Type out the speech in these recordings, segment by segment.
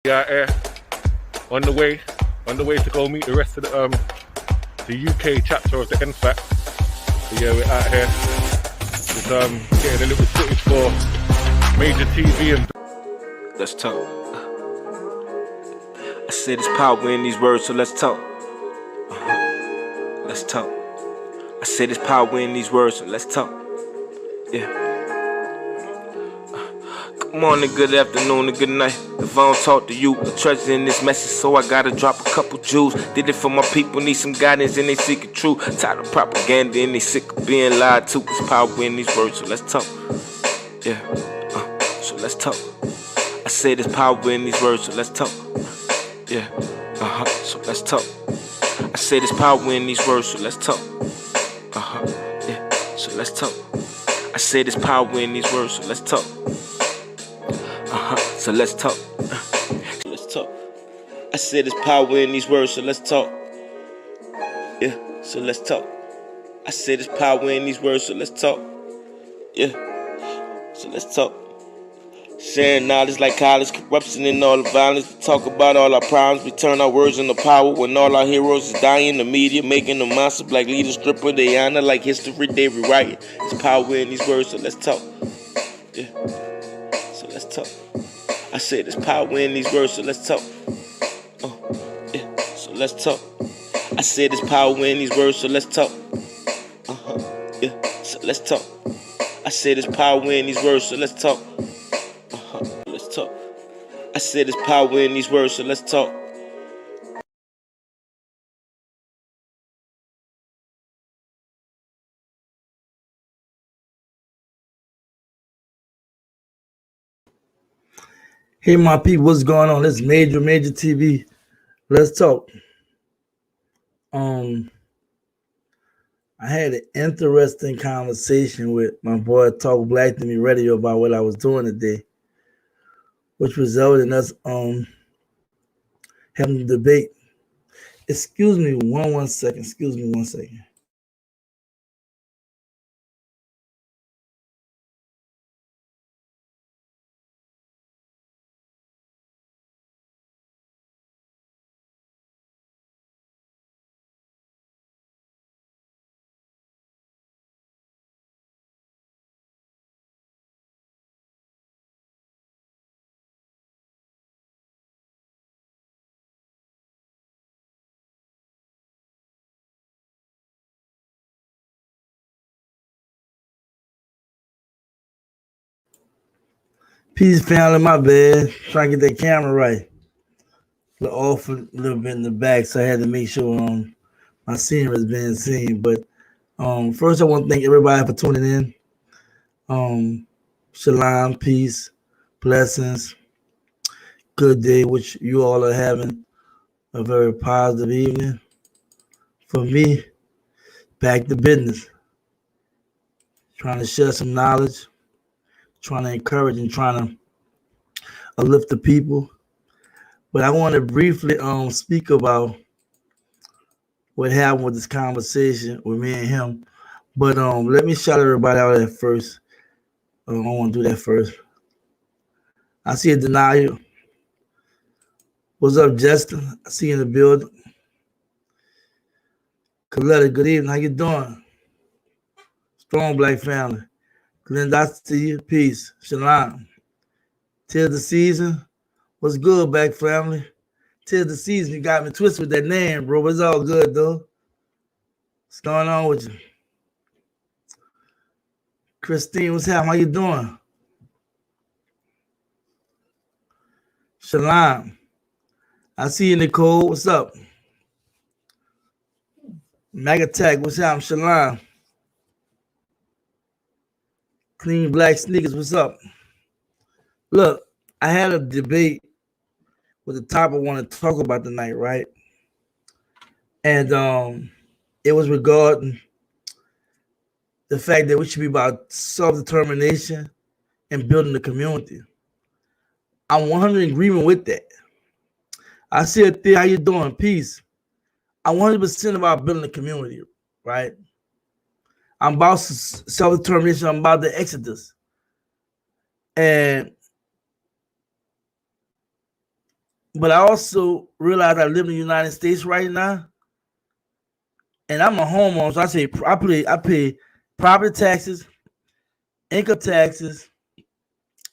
out here on the way to go meet the rest of the UK chapter of the NFAC. So yeah, we're out here just getting a little footage for major TV and. Let's talk. I said there's power in these words, so let's talk. Let's talk. I said there's power in these words, so let's talk. Yeah. Good morning, good afternoon, and good night. If I don't talk to you, the treasure in this message, so I gotta drop a couple jewels. Did it for my people, need some guidance, and they seek it true. Tired of propaganda, and they sick of being lied to. There's power in these words, so let's talk. Yeah, so let's talk. I said there's power in these words, so let's talk. Yeah, so let's talk. I said there's power in these words, so let's talk. Yeah, so let's talk. I said there's power in these words, so let's talk. So let's talk. So let's talk. I said there's power in these words, so let's talk. Yeah, so let's talk. I said there's power in these words, so let's talk. Yeah, so let's talk. Sharing knowledge like college, corruption and all the violence. We talk about all our problems, we turn our words into power. When all our heroes is dying, the media making them monster. Black leaders stripper, they honor like history, they rewrite. There's power in these words, so let's talk. Yeah, so let's talk. I said there's power in these words, so let's talk. Yeah, so let's talk. I said there's power in these words, so let's talk. Yeah, so let's talk. I said there's power in these words, so let's talk. Let's talk. I said there's power in these words, so let's talk. Hey, my people, what's going on? This is Major TV. Let's talk. I had an interesting conversation with my boy Talk Black to Me Radio about what I was doing today, which resulted in us having a debate. Excuse me one second. Excuse me 1 second. Peace, family. My bad. Trying to get that camera right. Off a little bit in the back, so I had to make sure my scenery is being seen. But first, I want to thank everybody for tuning in. Shalom, peace, blessings, good day, which you all are having a very positive evening. For me, back to business. Trying to share some knowledge, trying to encourage and trying to uplift the people. But I want to briefly speak about what happened with this conversation with me and him. But let me shout everybody out at first. I want to do that first. I see a denial. What's up, Justin? I see you in the building. Coletta, good evening. How you doing? Strong Black family. Glenn, I see you. Peace. Shalom. Tis the season. What's good, Black family? Tis the season. You got me twisted with that name, bro. It's all good, though. What's going on with you? Christine, what's happening? How you doing? Shalom. I see you, Nicole. What's up? Mag Attack, what's happening? Shalom. Clean Black Sneakers, what's up? Look, I had a debate with the topic I want to talk about tonight, right? And it was regarding the fact that we should be about self-determination and building the community. I'm 100% agreement with that. I see it there. How you doing? Peace. I'm 100% about building the community, right? I'm about self-determination. I'm about the exodus. And But I also realize I live in the United States right now, and I'm a homeowner. So I pay property taxes, income taxes,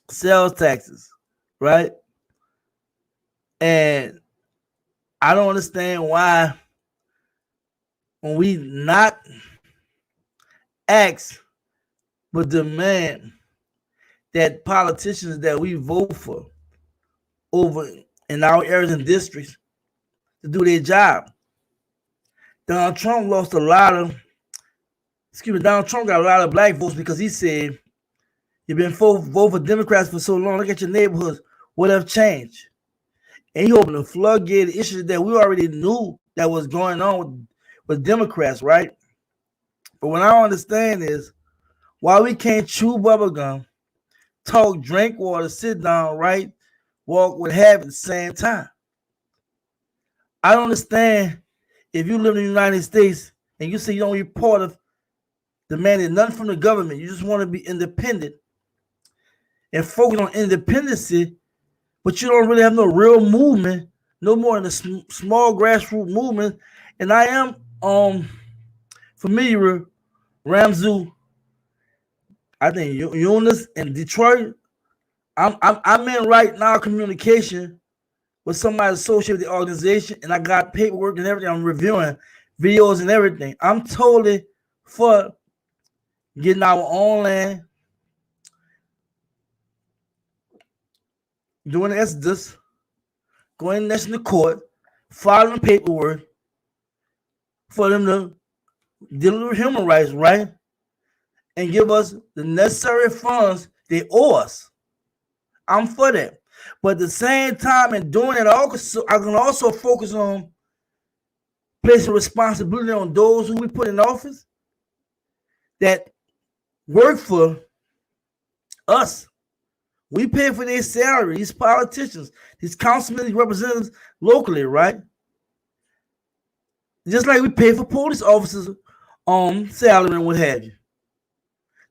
sales taxes, right? And I don't understand why when we not ask but demand that politicians that we vote for over in our areas and districts to do their job. Donald Trump lost a lot of, Donald Trump got a lot of black votes because he said, you've been vote for Democrats for so long, look at your neighborhoods, what have changed? And he opened a floodgate of issues that we already knew that was going on with Democrats, right? But what I don't understand is why we can't chew bubblegum, talk, drink water, sit down, right? Walk with have at the same time. I don't understand if you live in the United States and you say you don't be part of demanding nothing from the government, you just want to be independent and focus on independency, but you don't really have no real movement, no more than a small grassroots movement. And I am familiar with Ramzu, I think Eunice in Detroit. I'm in right now communication with somebody associated with the organization, and I got paperwork and everything. I'm reviewing videos and everything. I'm totally for getting our own land, doing the exodus, going to national court, filing paperwork for them to deal with human rights, right? And give us the necessary funds they owe us. I'm for that. But at the same time, in doing it, I can also focus on placing responsibility on those who we put in office that work for us. We pay for their salary, these politicians, these councilmen, these representatives locally, right? Just like we pay for police officers on salary and what have you.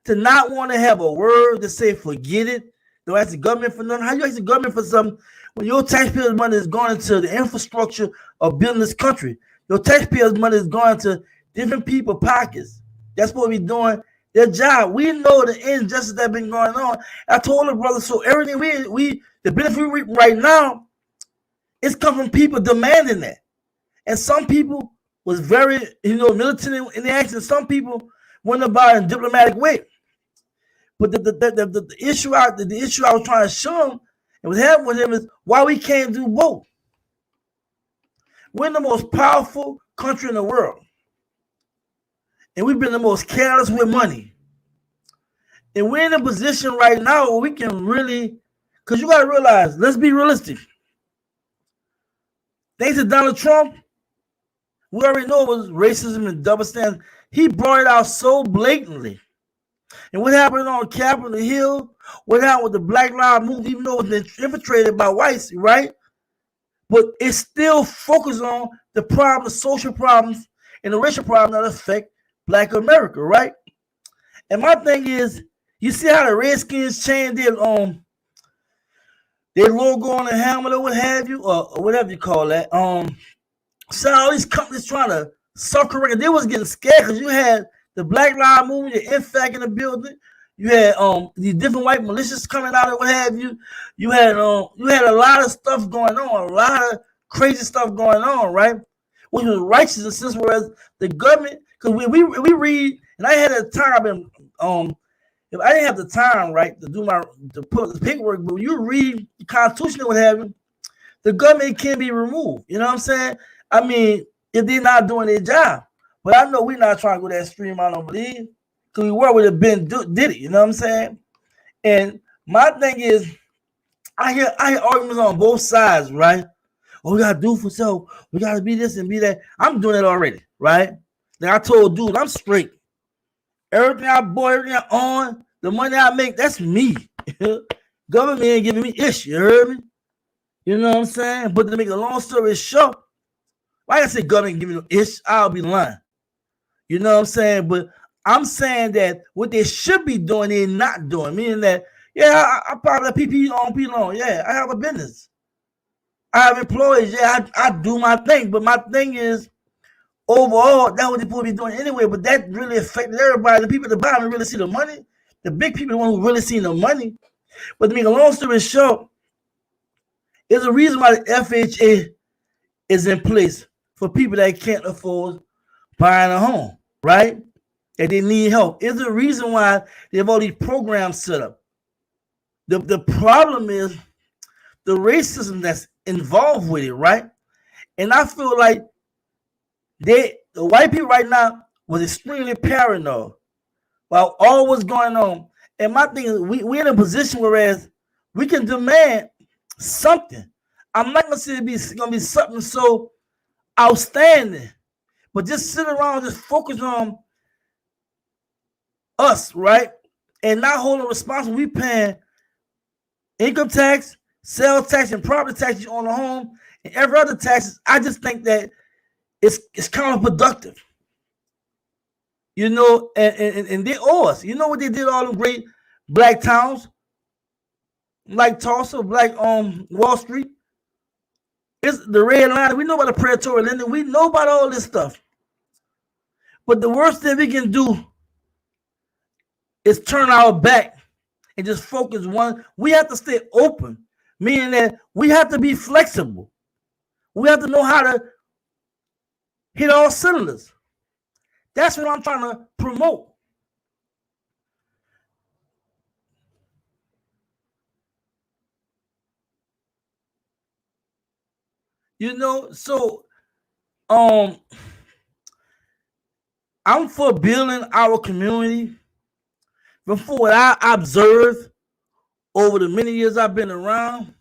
To not want to have a word to say, forget it, don't ask the government for nothing. How you ask the government for something when your taxpayers' money is going into the infrastructure of building this country? Your taxpayers' money is going to different people's pockets. That's what we're doing their job. We know the injustice that's been going on. I told the brother, so everything the benefit we reap right now, it's come from people demanding that. And some people was very, militant in the action. Some people went about in a diplomatic way. But the issue I was trying to show him and was having with him is why we can't do both. We're the most powerful country in the world. And we've been the most careless with money. And we're in a position right now where we can really, because you got to realize, let's be realistic. Thanks to Donald Trump, we already know it was racism and double standards. He brought it out so blatantly. And what happened on Capitol Hill, what happened with the Black Lives Movement, even though it was infiltrated by whites, right? But it still focused on the problems, the social problems, and the racial problems that affect Black America, right? And my thing is, you see how the Redskins changed their logo on the helmet or what have you, or whatever you call that. So all these companies trying to sucker it. They was getting scared because you had the Black Lives Movement, the INFAC in the building. You had these different white militias coming out and what have you. You had a lot of stuff going on, a lot of crazy stuff going on, right? Which was righteous in a sense, whereas the government, because we read, and I had a time if I didn't have the time, right, to put up the paperwork, but when you read the Constitution and what have you, the government can be removed. You know what I'm saying? I mean, if they're not doing their job. But I know we're not trying to go that extreme, I don't believe. Because we were would have been did it, you know what I'm saying? And my thing is, I hear arguments on both sides, right? Oh, we gotta do for self, we gotta be this and be that. I'm doing it already, right? Like I told dude, I'm straight. Everything I bought, everything I own, the money I make, that's me. Government ain't giving me ish, you heard me? You know what I'm saying? But to make a long story short, why I say government giving me ish, I'll be lying. You know what I'm saying? But I'm saying that what they should be doing, they're not doing. Meaning that, yeah, I probably have PPE on. Yeah, I have a business. I have employees. Yeah, I do my thing. But my thing is, overall, that's what they're supposed to be doing anyway. But that really affected everybody. The people at the bottom really see the money. The big people, the one who really see the money. But to make a long story short, there's a reason why the FHA is in place for people that can't afford buying a home, right? That they need help. There's a reason why they have all these programs set up. The problem is the racism that's involved with it, right? And I feel like the white people right now was extremely paranoid about all what's going on. And my thing is, we're in a position whereas we can demand something. I'm not gonna say it's gonna be something so outstanding, but just sit around, just focus on us, right? And not holding responsible. We paying income tax, sales tax, and property taxes on the home, and every other taxes. I just think that it's counterproductive. You know, and they owe us. You know what they did all the great black towns like Tulsa, like Wall Street. It's the red line. We know about the predatory lending. We know about all this stuff. But the worst thing we can do is turn our back and just focus one. We have to stay open, meaning that we have to be flexible. We have to know how to hit all cylinders. That's what I'm trying to promote. You know, so I'm for building our community. But from what I observed over the many years I've been around,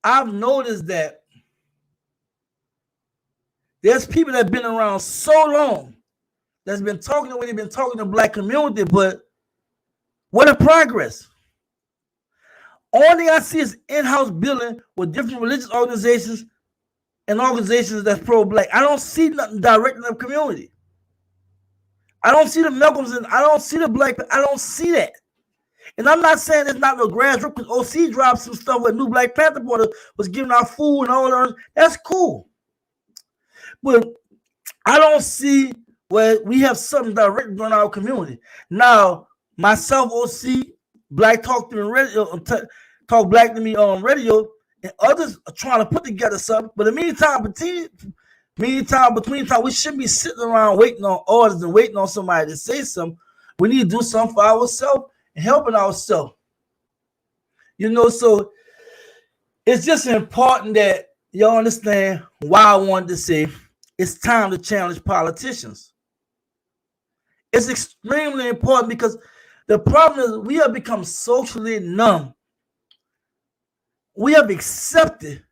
I've noticed that there's people that have been around so long that's been talking the way they've been talking to the black community, but what a progress. Only I see is in-house building with different religious organizations and organizations that's pro-black. I don't see nothing directing the community. I don't see the Malcolms and I don't see the black. I don't see that. And I'm not saying it's not no grassroots because OC dropped some stuff with New Black Panther Party was giving out food and all that. That's cool. But I don't see where we have something directed on our community. Now, myself, OC, Black Talk to Me radio, Talk Black to Me on radio, and others are trying to put together something. But in the between time, we shouldn't be sitting around waiting on orders and waiting on somebody to say something. We need to do something for ourselves and helping ourselves. You know, so it's just important that y'all understand why I wanted to say it's time to challenge politicians. It's extremely important because the problem is we have become socially numb. We have accepted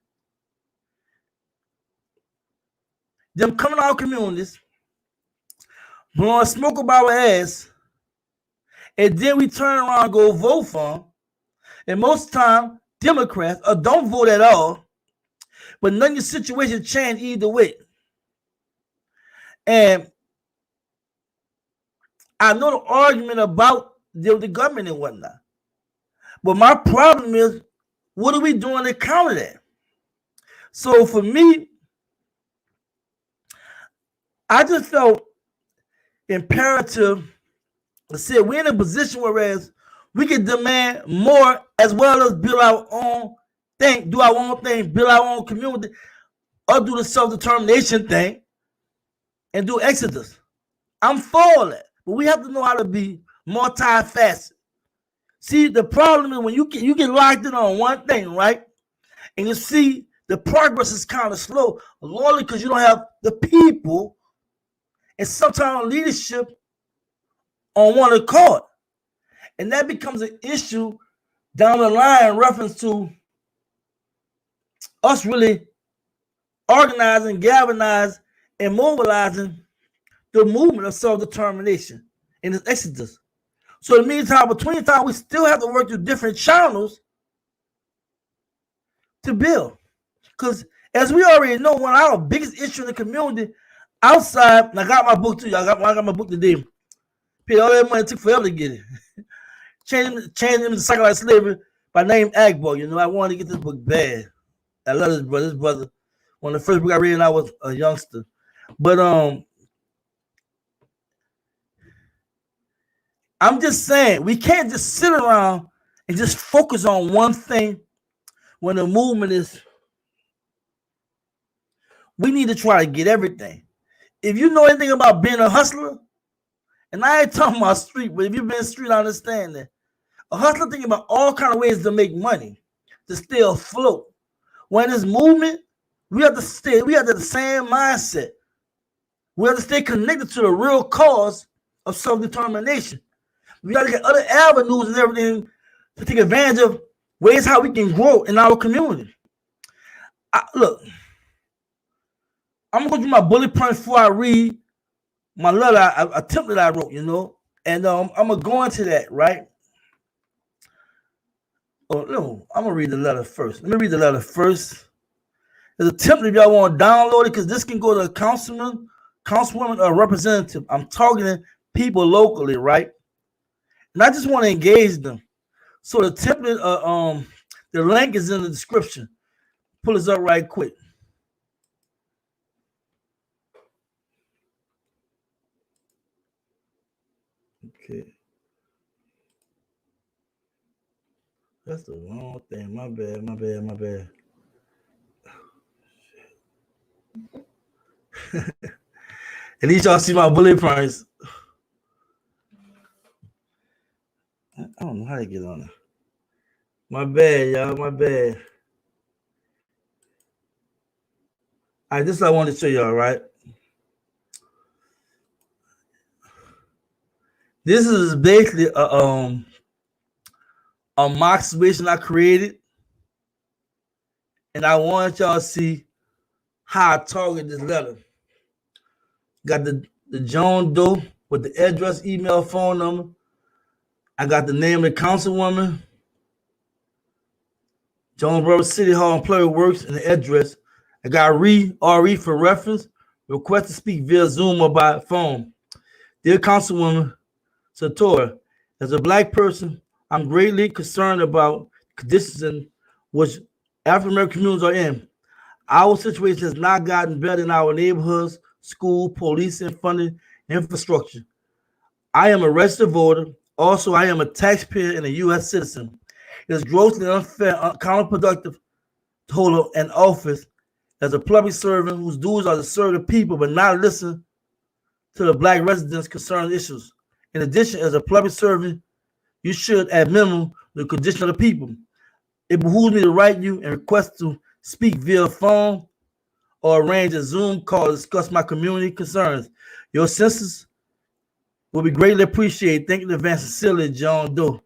them coming to our communities, blowing smoke up our ass, and then we turn around and go vote for them. And most time, Democrats or don't vote at all, but none of your situation change either way. And I know the argument about the government and whatnot, but my problem is, what are we doing to counter that? So for me, I just felt imperative to say we're in a position whereas we can demand more as well as build our own thing, do our own thing, build our own community, or do the self-determination thing and do exodus. I'm for that, but we have to know how to be multifaceted. See, the problem is when you get locked in on one thing, right? And you see the progress is kind of slow, only because you don't have the people and sometimes leadership on one accord. And that becomes an issue down the line in reference to us really organizing, galvanizing, and mobilizing the movement of self-determination in this exodus. So in the meantime, between time, we still have to work through different channels to build. Because as we already know, one of our biggest issues in the community outside, and I got my book too. I got my book today. Paid all that money, it took forever to get it. Changing him to psychological slavery by name Agbo. You know, I wanted to get this book bad. I love this brother. This brother, one of the first book I read when I was a youngster. But I'm just saying we can't just sit around and just focus on one thing when the movement is. We need to try to get everything. If you know anything about being a hustler, and I ain't talking about street, but if you've been street, I understand that. A hustler thinking about all kind of ways to make money, to stay afloat. When this movement, we have to the same mindset. We have to stay connected to the real cause of self-determination. We got to get other avenues and everything to take advantage of ways how we can grow in our community. Look, I'm going to do my bullet point before I read my letter, a template I wrote, and I'm going to go into that, right? Oh, no, I'm going to read the letter first. Let me read the letter first. There's a template if y'all want to download it, because this can go to a councilman, councilwoman, or representative. I'm targeting people locally, right? And I just want to engage them. So the template, the link is in the description. Pull this up right quick. Okay. That's the wrong thing. My bad. At least y'all see my bullet points. I don't know how to get on it. My bad, y'all. My bad. All right, this is what I wanted to show y'all, right? This is basically a mock situation I created, and I want y'all to see how I target this letter. Got the John Doe with the address, email, phone number. I got the name of the councilwoman, Jonesboro City Hall Employee Works, and the address. I got RE for reference. Request to speak via Zoom or by phone. Dear Councilwoman Satora, as a Black person, I'm greatly concerned about conditions in which African American communities are in. Our situation has not gotten better in our neighborhoods, school, police, and funding infrastructure. I am a registered voter. Also, I am a taxpayer and a U.S. citizen. It is grossly unfair, counterproductive to hold an office as a public servant whose duties are to serve the people but not listen to the Black residents' concerned issues. In addition, as a public servant, you should, at minimum, the condition of the people. It behooves me to write you and request to speak via phone or arrange a Zoom call to discuss my community concerns. Your assistance will be greatly appreciated. Thank you in advance. Sincerely, John Doe.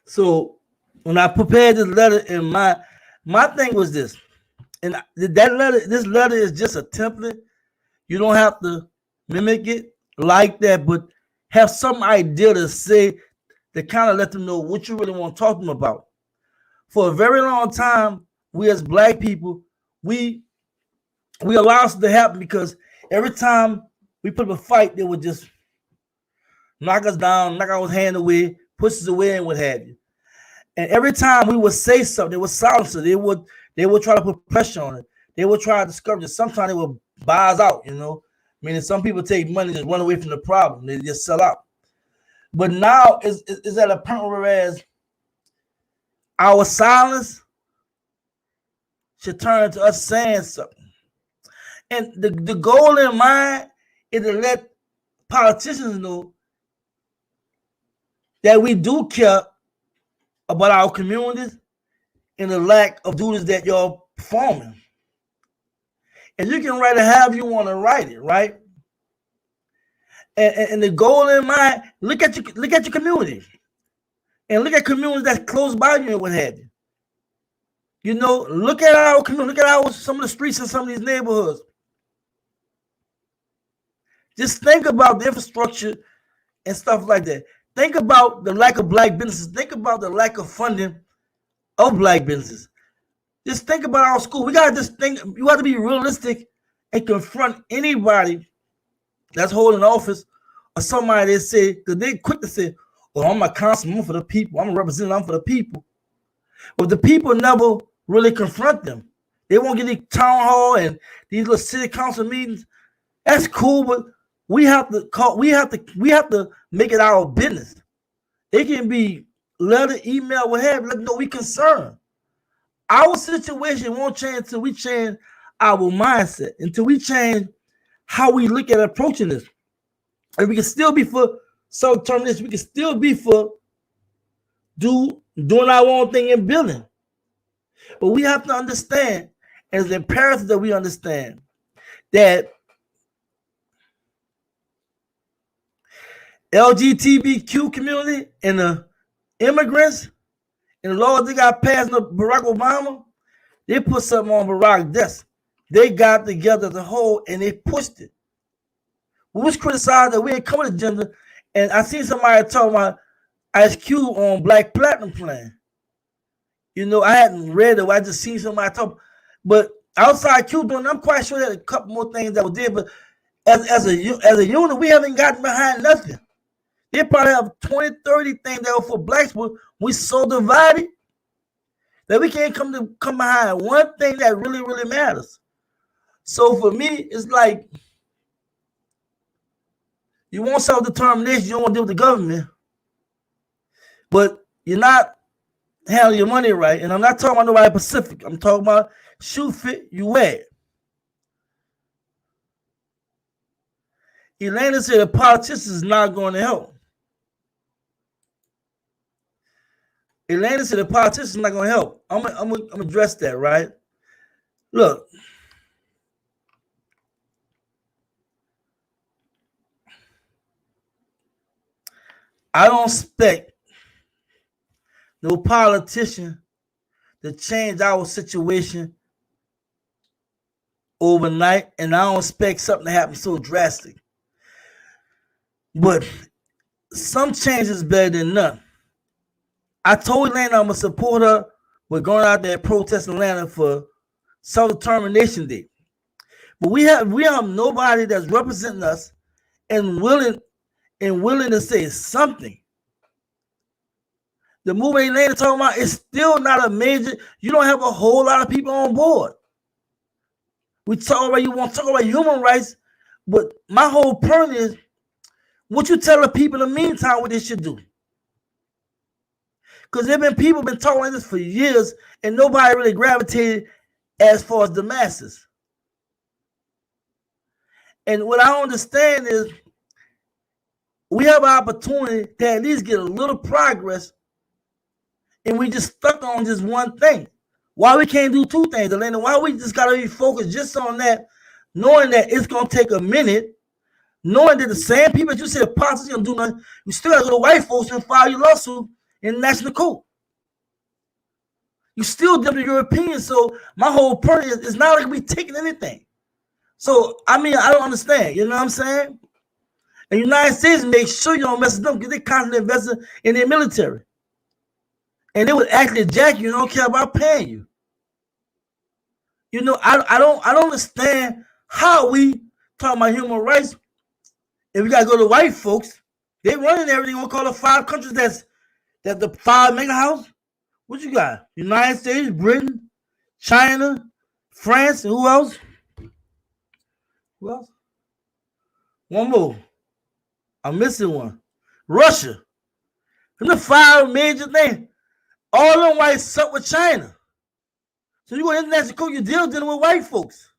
So when I prepared this letter, in my thing was this, and this letter is just a template. You don't have to mimic it like that, but have some idea to say to kind of let them know what you really want to talk to them about. For a very long time, we as Black people, we allow us to happen because every time we put up a fight, they would just knock us down, knock our hand away, push us away, and what have you. And every time we would say something, they would silence it. They would try to put pressure on it. They would try to discourage it. Sometimes they would buy us out, Meaning some people take money and just run away from the problem. They just sell out. But now it's at a point whereas our silence should turn to us saying something. And the goal in mind is to let politicians know that we do care about our communities and the lack of duties that you're performing. And you can write it however you want to write it, right? And the goal in mind, look at your community. And look at communities that's close by you and what have you. Look at our community, look at some of the streets in some of these neighborhoods. Just think about the infrastructure and stuff like that. Think about the lack of Black businesses. Think about the lack of funding of Black businesses. Just think about our school. We gotta just think. You have to be realistic and confront anybody that's holding office, or somebody that say, because they quick to say, "Oh, I'm a councilman, I'm for the people. I'm a representative, I'm for the people." But the people never really confront them. They won't get the town hall and these little city council meetings. That's cool, but we have to call. We have to make it our business. It can be letter, email, what have you. Let them know we concerned. Our situation won't change until we change our mindset, until we change how we look at approaching this. And we can still be for self-determination. We can still be for doing our own thing in building. But we have to understand, and it's imperative that we understand that LGBTQ community and the immigrants and the laws they got passed under Barack Obama, they put something on Barack's desk. They got together as a whole and they pushed it. We was criticized that we ain't come with agenda, and I seen somebody talking about Ice Cube on Black Platinum Plan. You know, I hadn't read it. I just seen somebody talk. But outside Cube doing, I'm quite sure that a couple more things that were there. But as a unit, we haven't gotten behind nothing. They probably have 20, 30 things that were for blacks, but we so divided that we can't come behind one thing that really, really matters. So for me, it's like you want self-determination, you don't want to deal with the government, but you're not handling your money right. And I'm not talking about nobody Pacific. I'm talking about shoe fit, you wear it. Elena said the politicians is not going to help. Elena said the politicians are not going to help. I'm going to address that, right? Look. I don't expect no politician to change our situation overnight, and I don't expect something to happen so drastic. But some change is better than none. I told Atlanta I'm going to support her with going out there and protesting Atlanta for self-determination day. But we have nobody that's representing us and willing to say something. The movement Atlanta talking about is still not a major. You don't have a whole lot of people on board. We talk about, you want to talk about human rights, but my whole point is, what you tell the people in the meantime what they should do? Because there have been people been talking like this for years, and nobody really gravitated as far as the masses. And what I don't understand is we have an opportunity to at least get a little progress, and we just stuck on just one thing. Why we can't do two things, Elena? Why we just got to be focused just on that, knowing that it's going to take a minute, knowing that the same people that you said politics going to do nothing, you still got to go to white folks and file your lawsuit in national court. You still develop your opinion. So my whole point is, it's not like we taking anything. So, I mean, I don't understand. You know what I'm saying? And the United States make sure you don't mess with them because they constantly investing in their military. And they would actually jack you and don't care about paying you. You know, I don't understand how we talk about human rights. If we gotta go to white folks, they running everything. We call it 5 countries that's the 5 mega house. What you got? United States, Britain, China, France, and who else? Who else? One more. I'm missing one. Russia. And the 5 major things. All them whites suck with China. So you go to international court, you're dealing with white folks.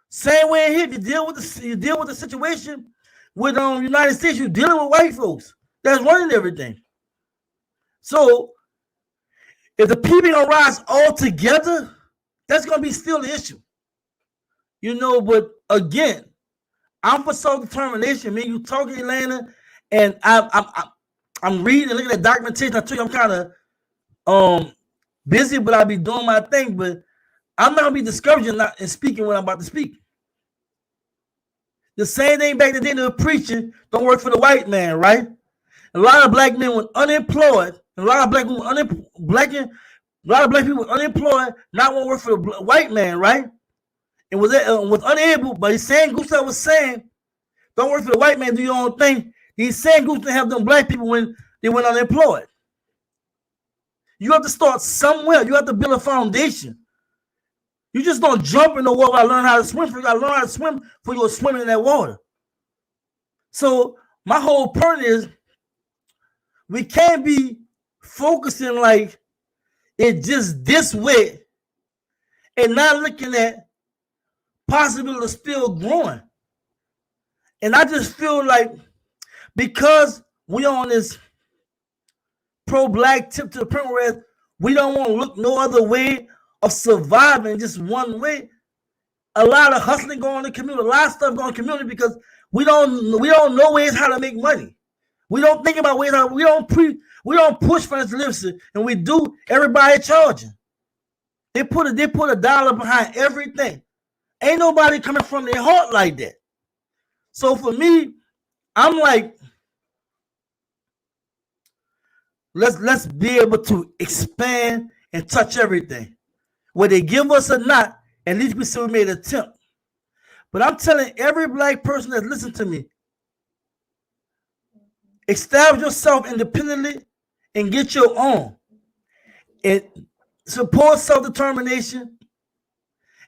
Same way here, you deal with the situation with United States, you're dealing with white folks that's running everything. So if the people don't rise all together, that's gonna be still the issue. You know, but again, I'm for self-determination. Me, you talking, Atlanta, and I'm reading and looking at documentation. I told you I'm kind of busy, but I'll be doing my thing. But I'm not gonna be discouraging and speaking when I'm about to speak. The same thing back in the day they were preaching, don't work for the white man, right? A lot of black men were unemployed, and a lot of black people were unemployed, not want to work for the white man, right? And was unable, but he's saying, Gustav was saying, Don't work for the white man, do your own thing. These same groups to have them black people when they went unemployed. You have to start somewhere. You have to build a foundation. You just don't jump in the water without learning how to swim. You got to learn how to swim before you're swimming in that water. So my whole point is we can't be focusing like it's just this way and not looking at possibility of still growing. And I just feel like because we on this pro-black tip to the point where we don't want to look no other way of surviving just one way, a lot of hustling going in the community, a lot of stuff going in the community because we don't know ways how to make money. We don't think about ways how we don't push financial literacy, and we do everybody charging. They put a dollar behind everything. Ain't nobody coming from their heart like that. So for me, I'm like, let's be able to expand and touch everything. Whether they give us or not, at least we say we made an attempt. But I'm telling every black person that listens to me, establish yourself independently and get your own. And support self-determination.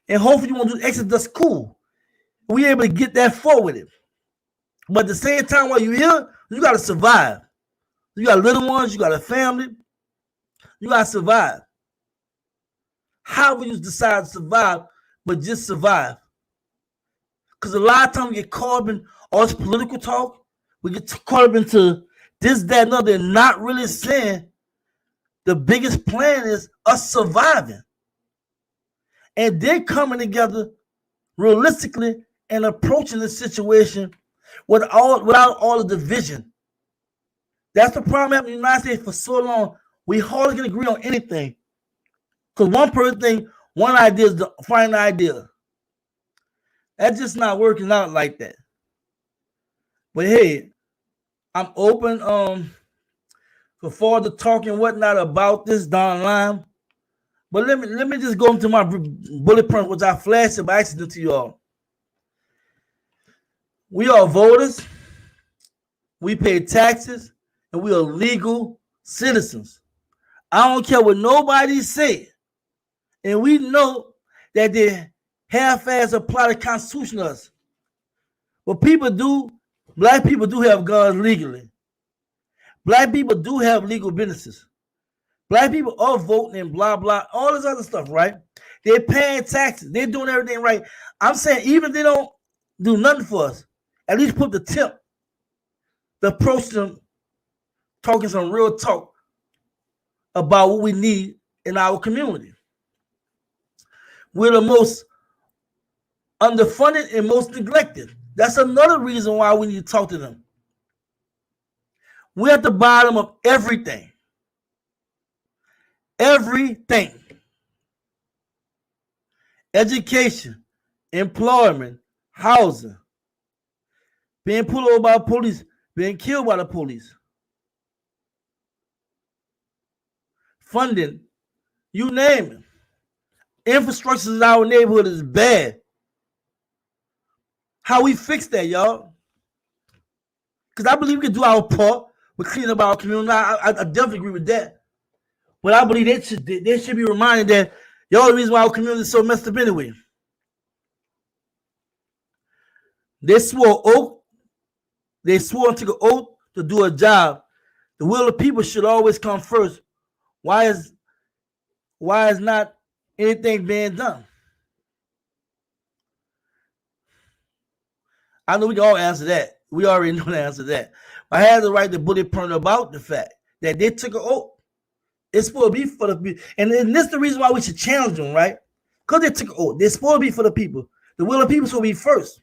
And hopefully you won't do exit. That's cool. We able to get that forward. But at the same time, while you're here, you got to survive. You got little ones, you got a family. You got to survive. How will you decide to survive, but just survive? Because a lot of times we get caught up in all this political talk. We get caught up into this, that, and other, and not really saying the biggest plan is us surviving. And they're coming together realistically and approaching this situation without all the division. That's the problem happening in the United States for so long. We hardly can agree on anything. Because one person think one idea is the final idea. That's just not working out like that. But hey, I'm open for further talk and whatnot about this down the line. But let me just go into my bullet point, which I flashed it by accident to you all. We are voters, we pay taxes, and we are legal citizens. I don't care what nobody say. And we know that they half-ass apply the Constitution to us. But black people do have guns legally. Black people do have legal businesses. Black people are voting and blah, blah, all this other stuff, right? They're paying taxes. They're doing everything right. I'm saying even if they don't do nothing for us, at least put the tip, the approach them, talking some real talk about what we need in our community. We're the most underfunded and most neglected. That's another reason why we need to talk to them. We're at the bottom of everything. Everything. Education, employment, housing, being pulled over by police, being killed by the police, funding, you name it. Infrastructure in our neighborhood is bad. How we fix that, y'all? Because I believe we can do our part with cleaning up our community. I definitely agree with that. But I believe they should be reminded that y'all the reason why our community is so messed up anyway. They swore and took an oath to do a job. The will of the people should always come first. Why is not anything being done? I know we can all answer that. We already know the answer to that. But I had to write the bullet point about the fact that they took an oath. It's supposed to be for the people. And this is the reason why we should challenge them, right? Because they took an oath. They're supposed to be for the people. The will of the people is supposed to be first.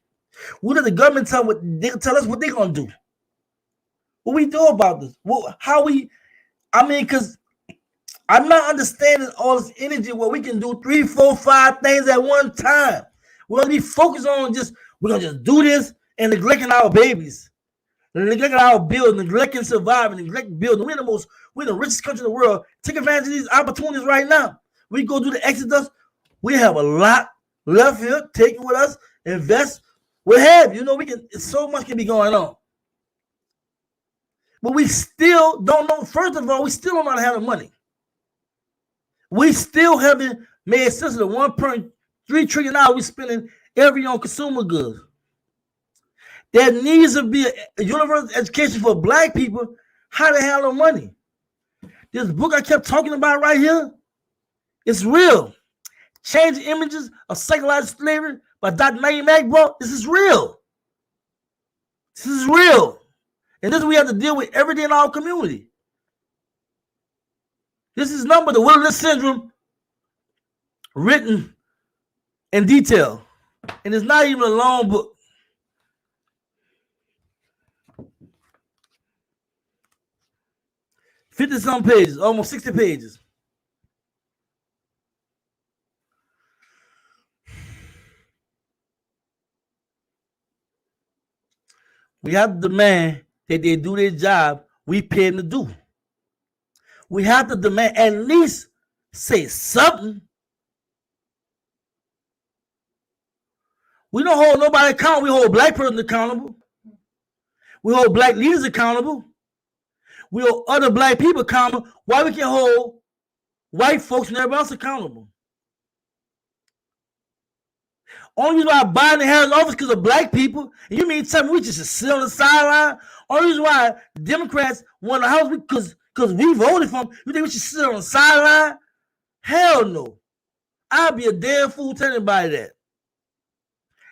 What does the government tell us what they're going to do? What we do about this? Because I'm not understanding all this energy where we can do 3, 4, 5 things at one time. We're going to be focused on we're going to just do this and neglecting our babies, neglecting our bills, neglecting surviving, neglecting building. We're the richest country in the world. Take advantage of these opportunities right now. We go do the exodus. We have a lot left here. Take it with us. Invest What have you know? We can. So much can be going on, but we still don't know. First of all, we still don't know how to handle money. We still haven't made sense of the $1.3 trillion we're spending every year on consumer goods. There needs to be a universal education for black people how to handle money. This book I kept talking about right here, it's real. Changing Images of Psychological Slavery by Dr. Maggie Magbo. This is real. This is real. And this we have to deal with every day in our community. This is number the Wilderness Syndrome written in detail. And it's not even a long book. $50-some pages, almost 60 pages. We have to demand that they do their job we pay them to do. We have to demand at least say something. We don't hold nobody accountable. We hold black persons accountable. We hold black leaders accountable. We hold other black people accountable. Why we can't hold white folks and everybody else accountable? Only reason why Biden has office because of black people. And you mean tell me we just sit on the sideline? Only reason why Democrats won the House because we voted for them. You think we should sit on the sideline? Hell no. I'd be a damn fool telling anybody that.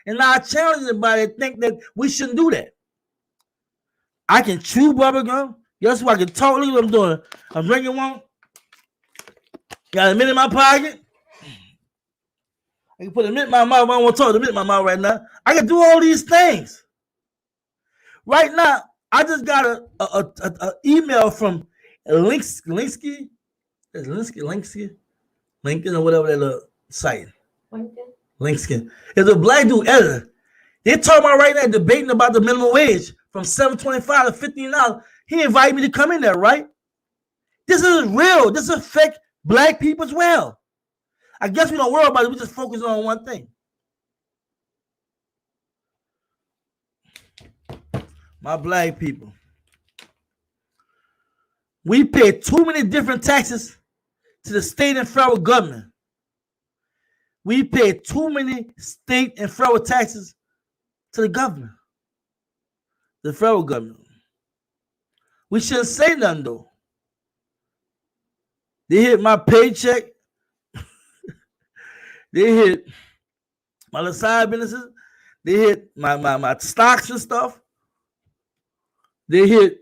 And I challenge anybody to think that we shouldn't do that. I can chew bubblegum. Guess what? I can talk. Look at what I'm doing. I'm drinking one. Got a mint in my pocket. I can put a mint in my mouth. I don't want to talk to the mint in my mouth right now. I can do all these things. Right now, I just got a email from Linksky or whatever that little site. Linksky. It's a black dude editor. They're talking about right now debating about the minimum wage from $7.25 to $15. He invited me to come in there, right? This is real. This affects black people as well. I guess we don't worry about it. We just focus on one thing. My black people. We pay too many different taxes to the state and federal government. We pay too many state and federal taxes to the government. The federal government. We shouldn't say nothing though. They hit my paycheck. They hit my little side businesses. They hit my stocks and stuff. They hit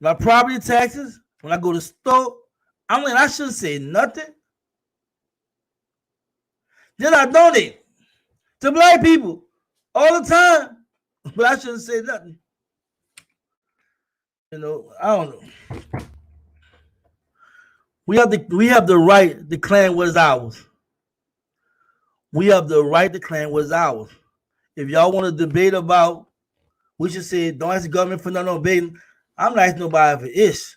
my property taxes. When I go to the store, I shouldn't say nothing. Then I donate to black people all the time, but I shouldn't say nothing. You know, I don't know. We have the right to claim what is ours. We have the right to claim what is ours. If y'all want to debate about, we should say, don't ask the government for no debating. I'm not asking nobody for ish.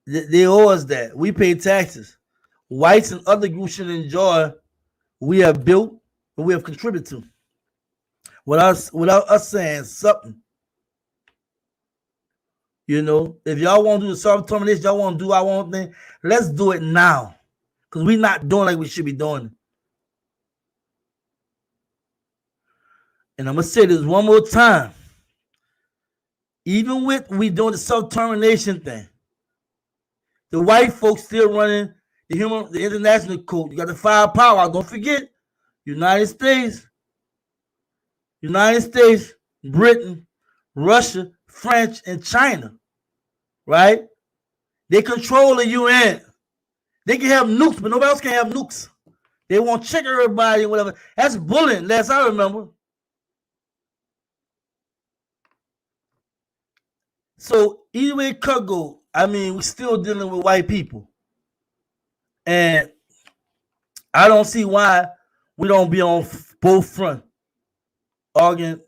They owe us that. We pay taxes. Whites and other groups should enjoy we have built and we have contributed to. Without us saying something. You know, if y'all want to do the self-determination, y'all want to do our own thing, let's do it now. Because we're not doing like we should be doing. And I'm going to say this one more time. Even with we doing the self-determination thing, the white folks still running the international code. You got the firepower. Don't forget, United States, Britain, Russia, French, and China, right? They control the UN. They can have nukes, but nobody else can have nukes. They want to check everybody and whatever. That's bullying, last I remember. So either way it could go, I mean, we're still dealing with white people. And I don't see why we don't be on both fronts. Arguing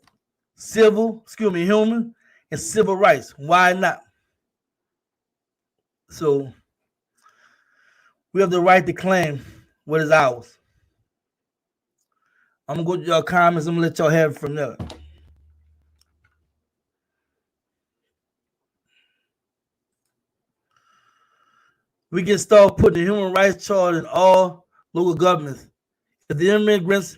human and civil rights. Why not? So we have the right to claim what is ours. I'm gonna go to y'all comments. I'm gonna let y'all have it from there. We can start putting the human rights charter in all local governments. If the immigrants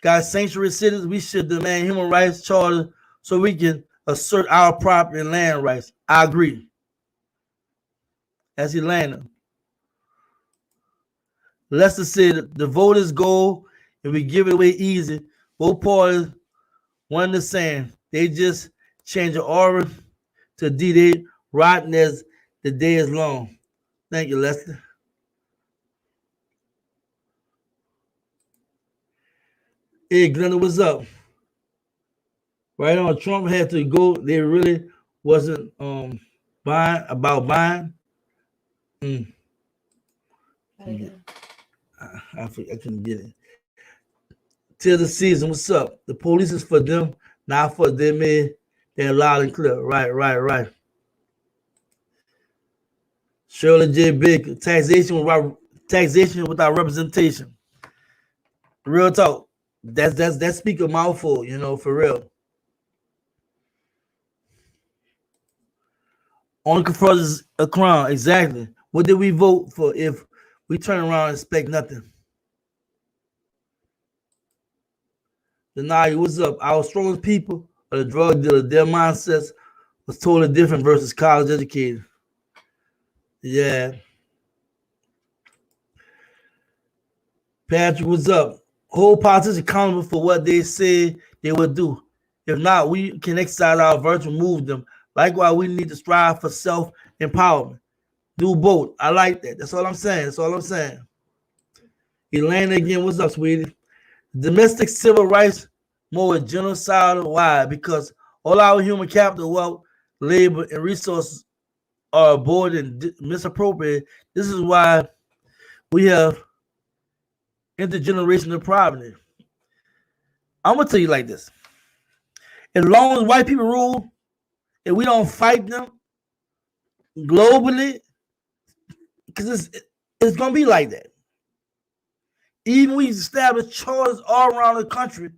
got sanctuary cities, we should demand human rights charter so we can assert our property and land rights. I agree. That's Elena. Lester said the voters go and we give it away easy. Both parties one the same. They just change the aura to D-Day, rotten as the day is long. Thank you, Lester. Hey, Glenda, what's up? Right on, Trump had to go. They really wasn't buying about buying. I couldn't get it. Till the season, what's up? The police is for them, not for them. They're loud and clear. Right. Shirley J. Big, taxation without representation. Real talk. That speak a mouthful, for real. Only confers a crime. Exactly. What did we vote for if we turn around and expect nothing? Denali, what's up? Our strongest people are the drug dealers. Their mindsets was totally different versus college educated. Yeah. Patrick, what's up? Hold politicians accountable for what they say they will do. If not, we can exercise our virtue, move them. Likewise, we need to strive for self-empowerment. Do both. I like that. That's all I'm saying. Elena again, what's up, sweetie? Domestic civil rights more genocidal. Why? Because all our human capital, wealth, labor, and resources are aborted and misappropriated. This is why we have intergenerational poverty. I'm gonna tell you like this: as long as white people rule and we don't fight them globally, because it's gonna be like that. Even we establish charters all around the country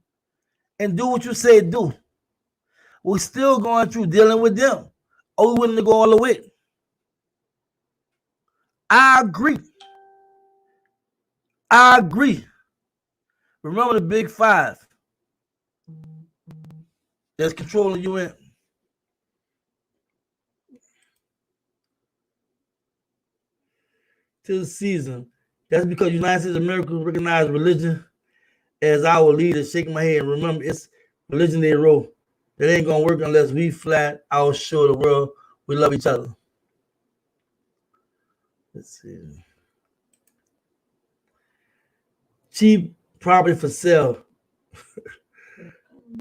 and do what you say do, we're still going through dealing with them. Are we willing to go all the way? I agree. Remember the big five that's controlling you in. To the season. That's because the United States of America recognize religion as our leader. Shaking my head. Remember, it's religion they wrote. That ain't gonna work unless we flat out show the world we love each other. Let's see. Cheap property for sale.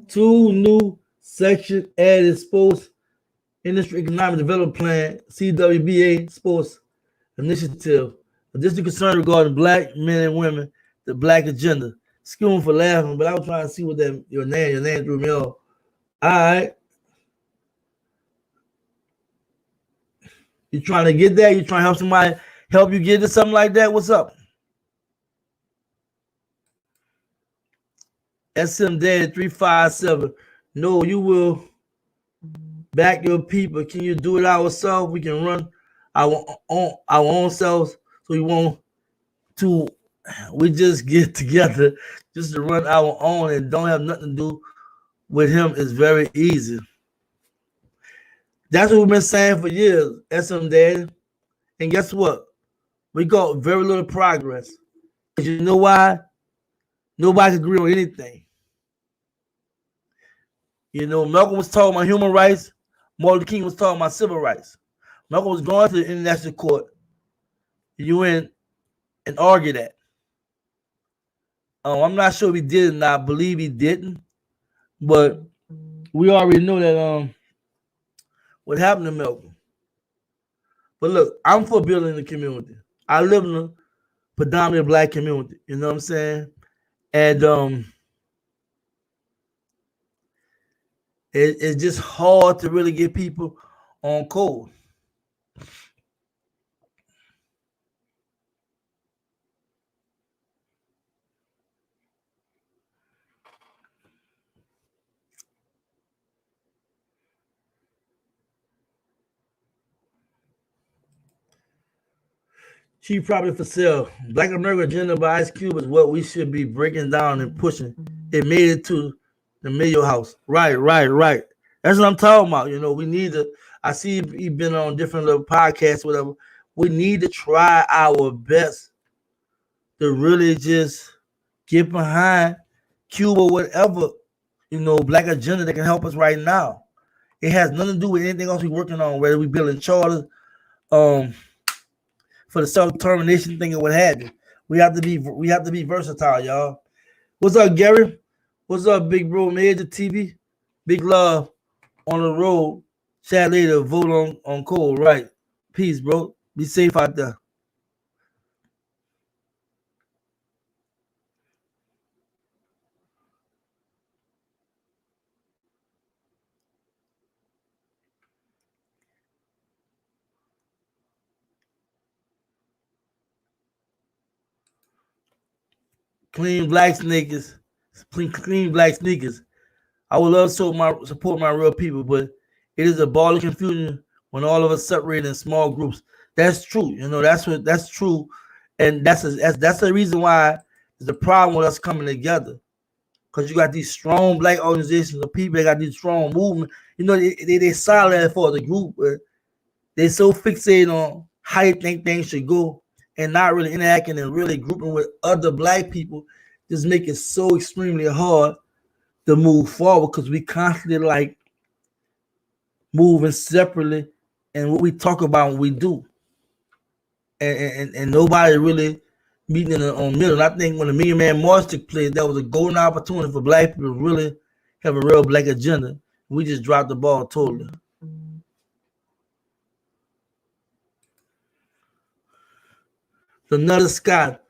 2 new sections added: sports industry economic development plan, CWBA sports initiative. A district concern regarding black men and women, the black agenda. Excuse me for laughing, but I was trying to see what that your name threw me off. All right. You trying to get that? You trying to help somebody help you get to something like that? What's up? SM Daddy 357. No, you will back your people. Can you do it ourselves? We can run our own selves. So we want to. We just get together just to run our own and don't have nothing to do with him. Is very easy. That's what we've been saying for years, SM Daddy. And guess what? We got very little progress. You know why? Nobody can agree on anything. Malcolm was talking about human rights. Martin Luther King was talking about civil rights. Malcolm was going to the international court. You went and argued that. I'm not sure if he did, and I believe he didn't. But we already know that what happened to Malcolm. But look, I'm for building the community. I live in a predominantly black community. You know what I'm saying? And it's just hard to really get people on code. Cheap property for sale. Black America Agenda by Ice Cube is what we should be breaking down and pushing. It made it to the Mayo House. Right. That's what I'm talking about. We need to. I see he been on different little podcasts, whatever. We need to try our best to really just get behind Cuba, whatever, Black Agenda that can help us right now. It has nothing to do with anything else we're working on, whether we building charters, for the self-determination thing or what have you. We have to be versatile, y'all. What's up, Gary? What's up, big bro? Major TV. Big love on the road. Chat later. Vote on Cole. Right. Peace, bro. Be safe out there. Clean black sneakers. Clean black sneakers. I would love to support my real people, but it is a ball of confusion when all of us separate in small groups. That's true. That's true, and that's the reason why there's a problem with us coming together. Because you got these strong black organizations of people that got these strong movement. They silent for the group. They're so fixated on how they think things should go and not really interacting and really grouping with other black people. Just make it so extremely hard to move forward because we constantly like moving separately and what we talk about what we do. And nobody really meeting in on middle. And I think when the Million Man March took place, that was a golden opportunity for black people to really have a real black agenda. We just dropped the ball totally. Another Scott.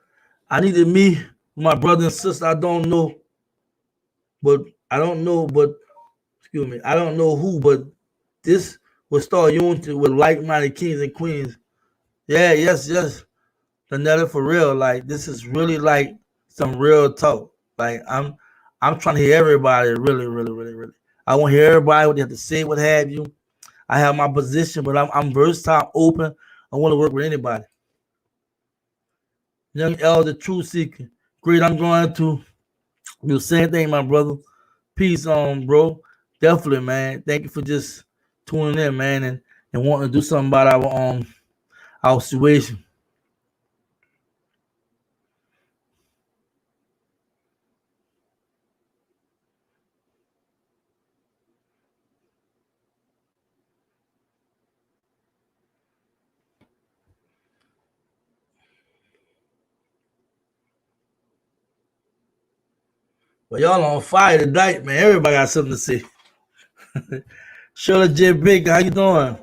I need to meet my brother and sister. I don't know, but excuse me, I don't know who, but this will start unity with like-minded kings and queens. Yeah, yes. Another for real. Like this is really like some real talk. Like I'm trying to hear everybody really. I want to hear everybody what they have to say, what have you. I have my position, but I'm versatile, open. I want to work with anybody. Young elder, truth seeker. Great, I'm going to do the same thing, my brother. Peace on, bro. Definitely, man. Thank you for just tuning in, man, and wanting to do something about our situation. Well, y'all on fire tonight, man. Everybody got something to say. Shirley J. Baker, how you doing?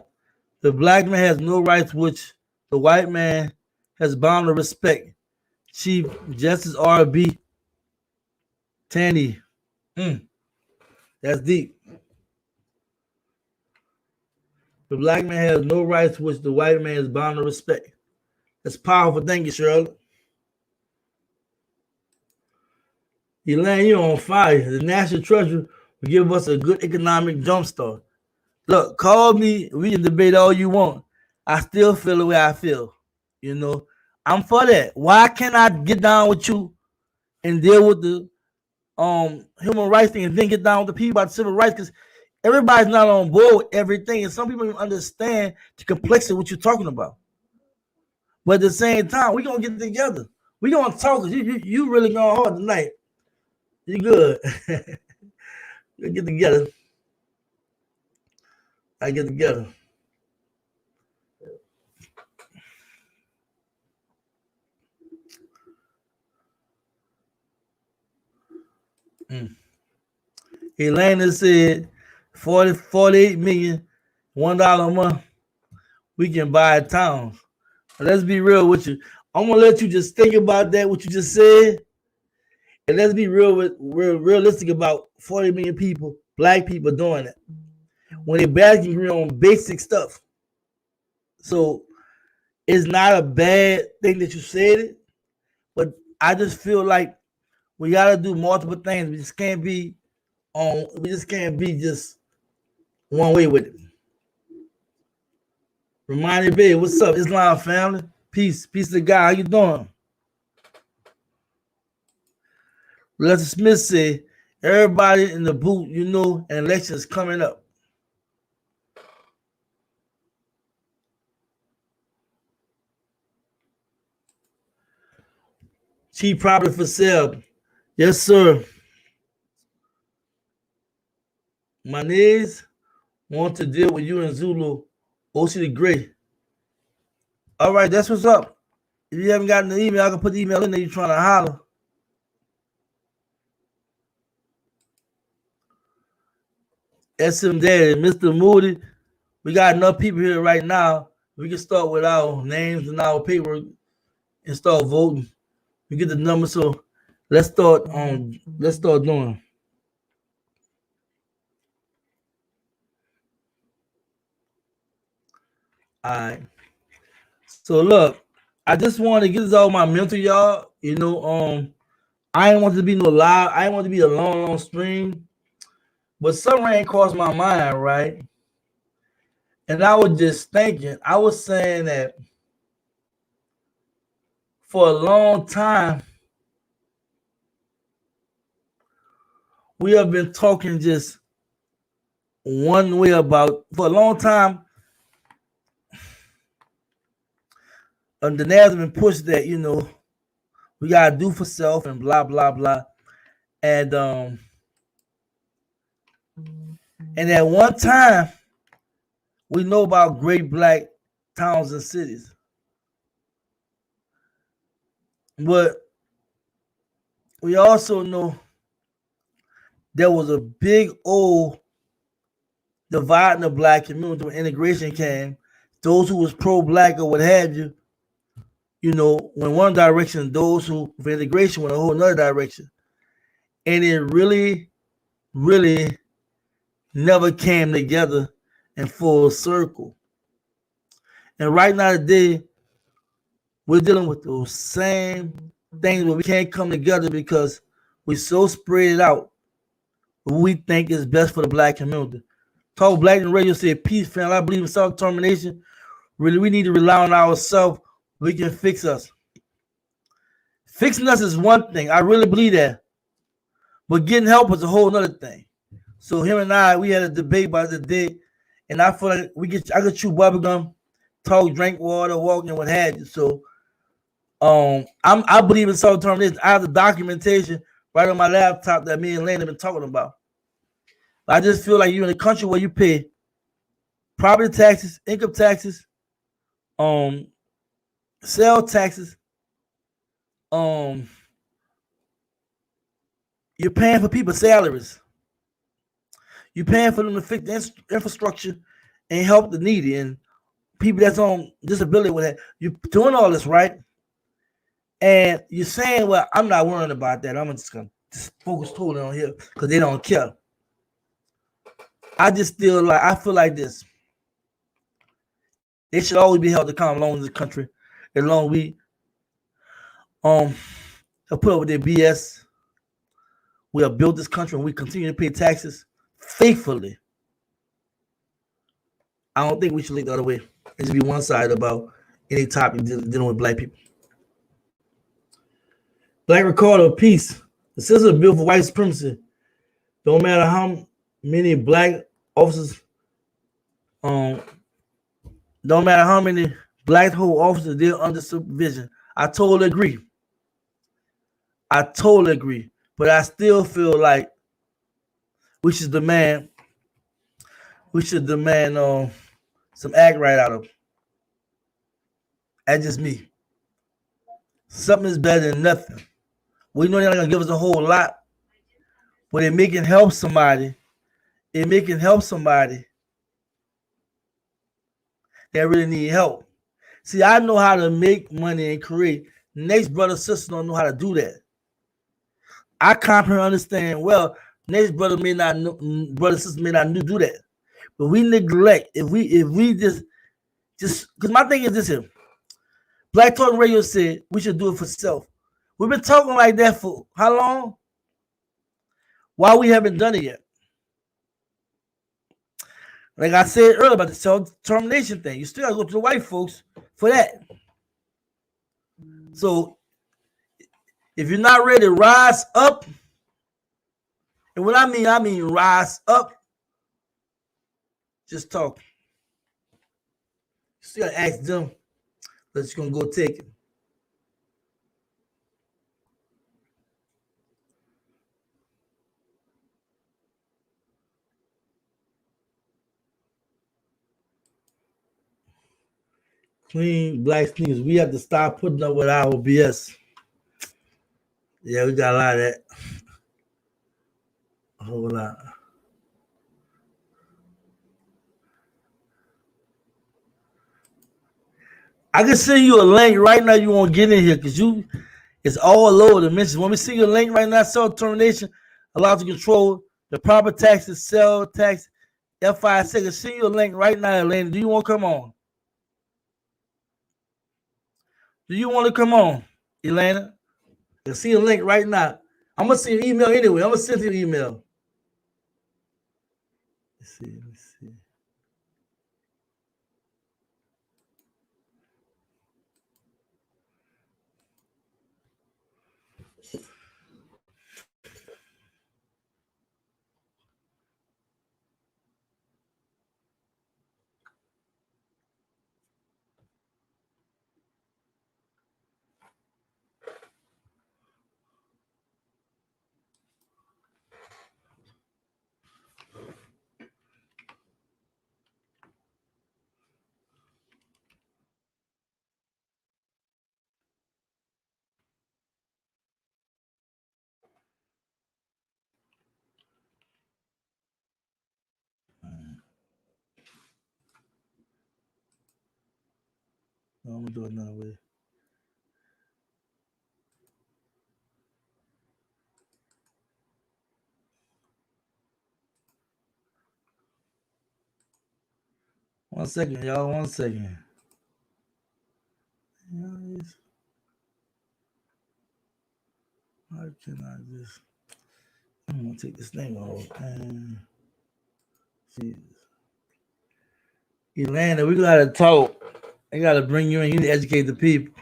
The black man has no rights, which the white man has bound to respect. Chief Justice R.B. Taney. That's deep. The black man has no rights, which the white man is bound to respect. That's powerful. Thank you, Shirley. Elaine, you're on fire. The National Treasury will give us a good economic jumpstart. Look, call me. We can debate all you want. I still feel the way I feel. I'm for that. Why can't I get down with you and deal with the human rights thing and then get down with the people about civil rights? Because everybody's not on board with everything, and some people don't understand the complexity of what you're talking about. But at the same time, we're gonna get together. We're gonna talk. You really going hard tonight. You good. We'll get together. I get together. Elena said 48 million, $1 a month. We can buy towns. Let's be real with you. I'm gonna let you just think about that, what you just said. And let's be realistic about 40 million people, black people doing it. When they barely agree on basic stuff. So it's not a bad thing that you said it, but I just feel like we gotta do multiple things. We just can't be just one way with it. Reminded babe, what's up, Islam family? Peace to God. How you doing? Lester Smith said, everybody in the booth, you know, an election is coming up. Cheap property for sale. Yes, sir. My niece want to deal with you and Zulu. OC the Great. All right, that's what's up. If you haven't gotten the email, I can put the email in there. You're trying to holler. SM Daddy, Mr. Moody. We got enough people here right now. We can start with our names and our paper and start voting. We get the numbers, so let's start doing. All right. So look, I just want to get this all my mental, y'all. You know, I ain't want to be no live. I ain't want to be a long stream. But something ran across my mind, right? And I was just thinking, I was saying that for a long time, we have been talking just one way about, for a long time, the narrative been pushed that, you know, we gotta do for self and blah blah blah. And at one time, we know about great black towns and cities. But we also know there was a big old divide in the black community when integration came. Those who was pro-black or what have you, you know, went one direction, those who for integration went a whole another direction. And it really, really never came together in full circle. And right now today, we're dealing with those same things where we can't come together because we're so spread out. We think is best for the black community. Talk Black and Radio said, peace, fam. I believe in self-determination. Really, we need to rely on ourselves. We can fix us. Fixing us is one thing. I really believe that. But getting help is a whole other thing. So him and I, we had a debate about the day, and I feel like I could chew bubblegum, talk, drink water, walk, and what have you. So I believe in self-determination. I have the documentation right on my laptop that me and Lane have been talking about. I just feel like you're in a country where you pay property taxes, income taxes, sale taxes, you're paying for people's salaries. You're paying for them to fix the infrastructure and help the needy and people that's on disability with that. You're doing all this, right? And you're saying, well, I'm not worrying about that. I'm just going to focus totally on here because they don't care. I feel like this. They should always be held accountable along the country as long as we have put up with their BS. We have built this country and we continue to pay taxes faithfully. I don't think we should look the other way. It should be one side about any topic dealing with black people. Black Ricardo, peace. The system is built for white supremacy. Don't matter how many black officers, don't matter how many black hole officers they're under supervision. I totally agree. But I still feel like we should demand some act right out of them. That's just me. Something is better than nothing. We know they're not gonna give us a whole lot, but if it can help somebody, that really need help. See, I know how to make money and create. Next brother, sister don't know how to do that. I comprehend, understand well. Next brother may not know, brother, sister may not do that. But we neglect if we just because my thing is this here. Black Talk Radio said we should do it for self. We've been talking like that for how long? Why we haven't done it yet? Like I said earlier about the self-determination thing, you still gotta go to the white folks for that. So if you're not ready to rise up, and what I mean rise up, just talk. You gotta ask them that you're gonna go take it. Clean black sneakers. We have to stop putting up with our BS. Yeah, we got a lot of that. A whole lot. I can send you a link right now. You won't get in here because it's all over the mentions. When we see your link right now, self-determination allows to control the proper taxes, sell tax, FIC. I can send you a link right now, Elena. Do you want to come on? Do you want to come on, Elena? I can see a link right now. I'm gonna send you an email anyway. I'm gonna send you an email. Let's see. No, I'm gonna do it another way. One second, y'all. 1 second. How can I just? I'm gonna take this thing off. Jesus. Elena, we gotta talk. I gotta bring you in. You need to educate the people.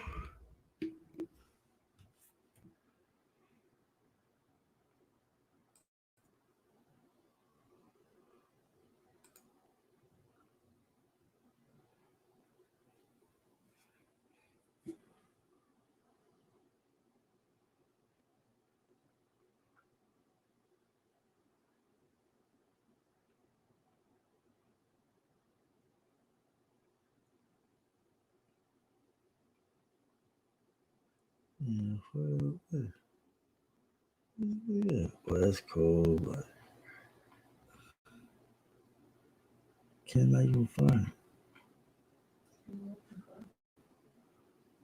Yeah, well, that's cool, but can I even find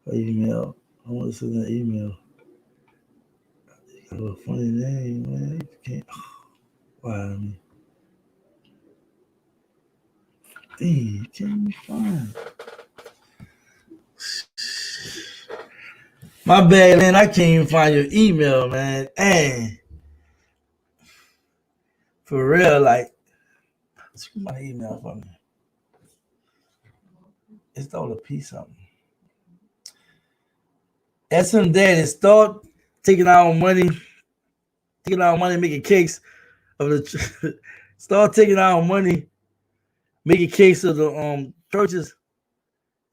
an email? I want to send an email. Got a funny name, man. You can't. Why? Dang, can't even find. My bad, man. I can't even find your email, man. Dang. For real, like, screw my email for me. It's all a piece something. SM Daddy, start taking our money, making cakes of the. Start taking our money, making cakes of the churches,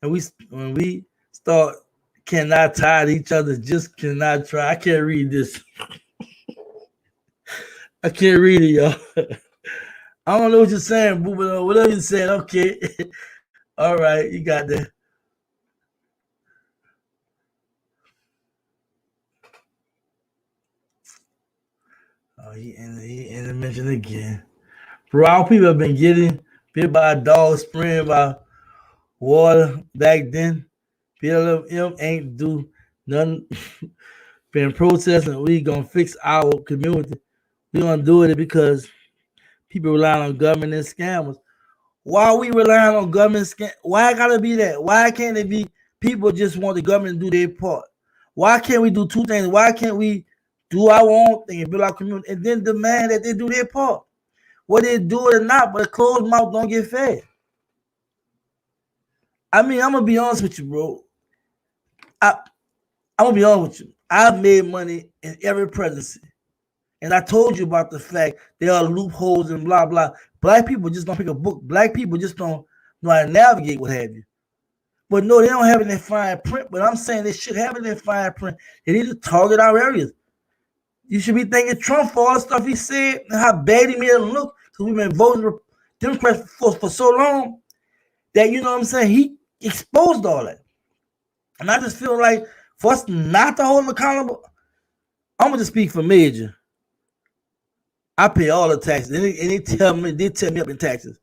and when we start cannot tie to each other, just cannot try. I can't read this. I can't read it, y'all. I don't know what you're saying, boo, but whatever you said, okay. All right, you got that. Oh, he ended mention again. Bro, our people have been getting bit by a dog spraying by water back then. PLM ain't do nothing. Been protesting. We gonna fix our community. We gonna do it because people rely on government and scammers. Why are we relying on government scam? Why it gotta be that? Why can't it be people just want the government to do their part? Why can't we do two things? Why can't we do our own thing and build our community and then demand that they do their part? Whether they do it or not, but a closed mouth don't get fed. I mean, I'm gonna be honest with you, bro. I'm gonna be honest with you. I've made money in every presidency. And I told you about the fact there are loopholes and blah blah. Black people just don't pick a book. Black people just don't know how to navigate, what have you. But no, they don't have it in fine print. But I'm saying they should have it in fine print. They need to target our areas. You should be thanking Trump for all the stuff he said and how bad he made it look. Because we've been voting Democrats for so long that, you know what I'm saying, he exposed all that. And I just feel like for us not to hold him accountable, I'm gonna just speak for Major. I pay all the taxes, and they tell me up in taxes.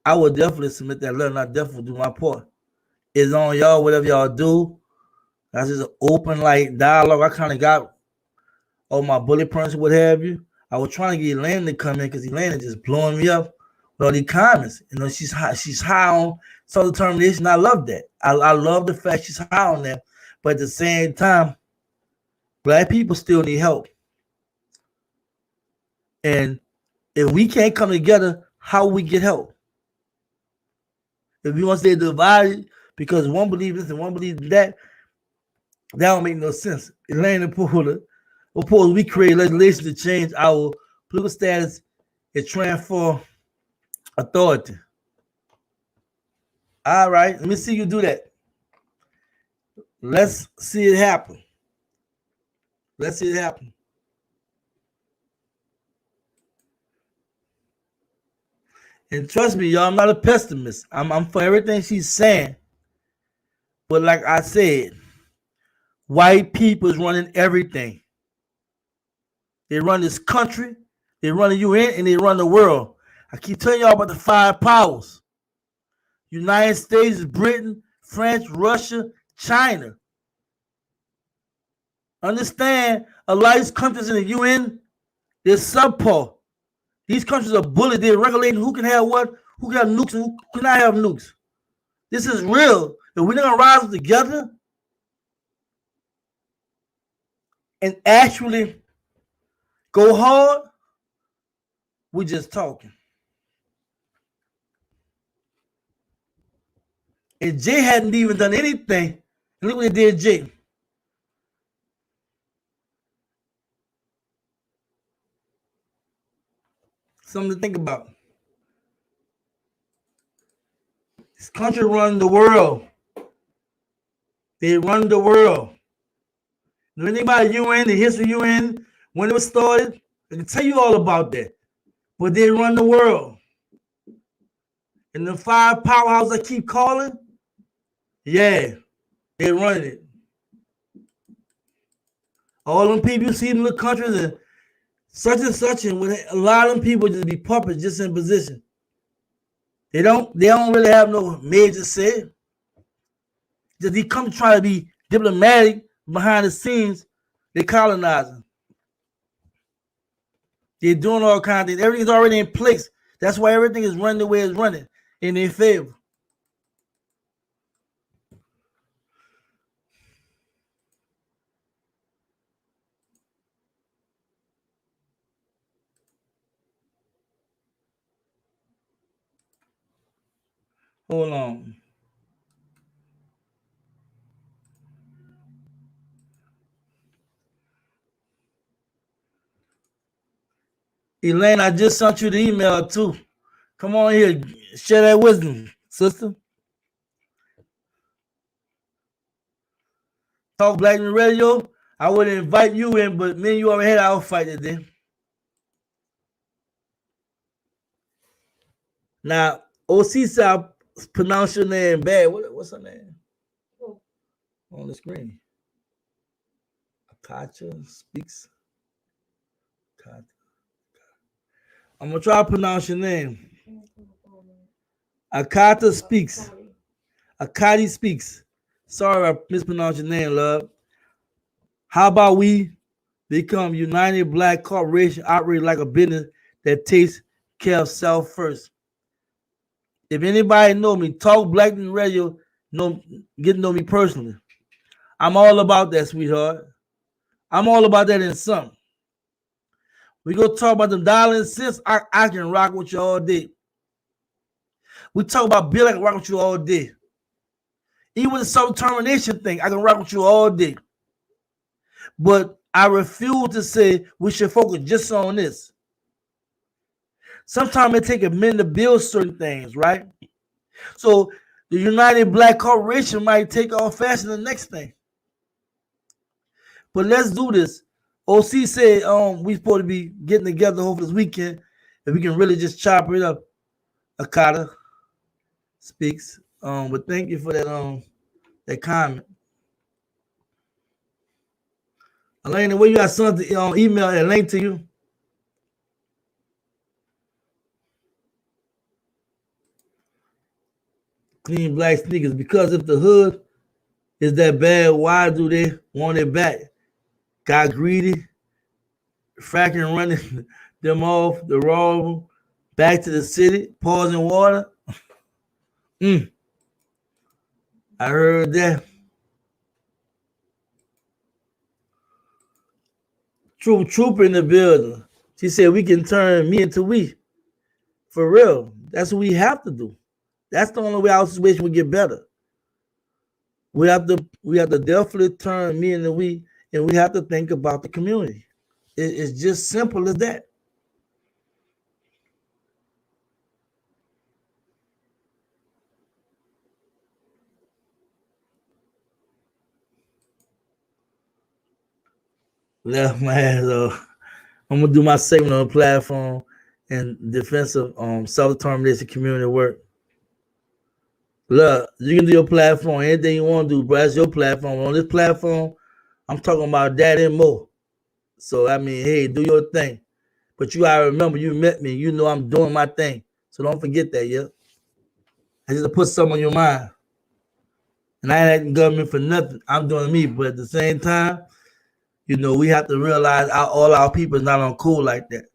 I will definitely submit that letter, and I definitely do my part. It's on y'all, whatever y'all do. That's just an open like dialogue. I kind of got all my bullet points, what have you. I was trying to get Elaine to come in because Elaine is just blowing me up with all these comments. You know, she's high on self-determination. I love that. I love the fact she's high on that. But at the same time, black people still need help. And if we can't come together, how we get help? If we want to stay divided because one believes this and one believes that don't make no sense. Elaine and Porter, we create legislation to change our political status and transfer authority. All right, let me see you do that. Let's see it happen. Let's see it happen. And trust me, y'all, I'm not a pessimist. I'm for everything she's saying. But like I said, white people is running everything. They run this country, they run the UN, and they run the world. I keep telling y'all about the 5 powers. United States, Britain, France, Russia, China. Understand, a lot of these countries in the UN, they're subpar. These countries are bullied. They're regulating who can have what, who can have nukes, and who cannot have nukes. This is real. If we're not rise up together and actually go hard, we're just talking. And Jay hadn't even done anything. And look what they did, Jay. Something to think about. This country runs the world. They run the world. Know anything about UN, the history of UN, when it was started? I can tell you all about that. But they run the world. And the 5 powerhouses I keep calling, yeah, they run it. All them people you see in the countries and such, and with a lot of them people just be puppets just in position. They don't really have no major say. Just they come to try to be diplomatic behind the scenes. They colonizing. They're doing all kinds of things. Everything's already in place. That's why everything is running the way it's running in their favor. Hold on. Elaine, I just sent you the email too. Come on here, share that wisdom, sister. Talk Black and Radio. I would invite you in, but me and you already had our fight today. Now, OC said I pronounce your name bad. What's her name? On the screen. Akacha speaks. I'm gonna try to pronounce your name. Akata speaks. Akati speaks. Sorry I mispronounced your name, love. How about we become United Black Corporation, operate like a business that takes care of self first? If anybody know me, Talk Black and Radio, get to know me personally. I'm all about that, sweetheart. I'm all about that in some. We go talk about them dollar and cents. I can rock with you all day. We talk about Bill, I can rock with you all day. Even with the self-determination thing, I can rock with you all day. But I refuse to say we should focus just on this. Sometimes it takes a minute to build certain things, right? So the United Black Corporation might take off faster than the next thing. But let's do this. OC said we supposed to be getting together hopefully this weekend if we can really just chop it up. Akata speaks. But thank you for that comment. Elena, where you got something email that link to you? Clean black sneakers. Because if the hood is that bad, why do they want it back? Got greedy, fracking running them off the road back to the city, pausing water. I heard that. Trooper in the building. She said we can turn me into we. For real. That's what we have to do. That's the only way our situation will get better. We have to definitely turn me into we, and we have to think about the community. It's just simple as that. Left my ass off. I'm gonna do my segment on the platform and defensive self-determination community work. Look, you can do your platform, anything you want to do, bro. That's your platform. On this platform, I'm talking about that and more. So I mean, hey, do your thing. But you gotta remember, you met me. You know I'm doing my thing. So don't forget that, yeah. I just put something on your mind. And I ain't acting government for nothing. I'm doing me. But at the same time, you know, we have to realize all our people is not on cool like that.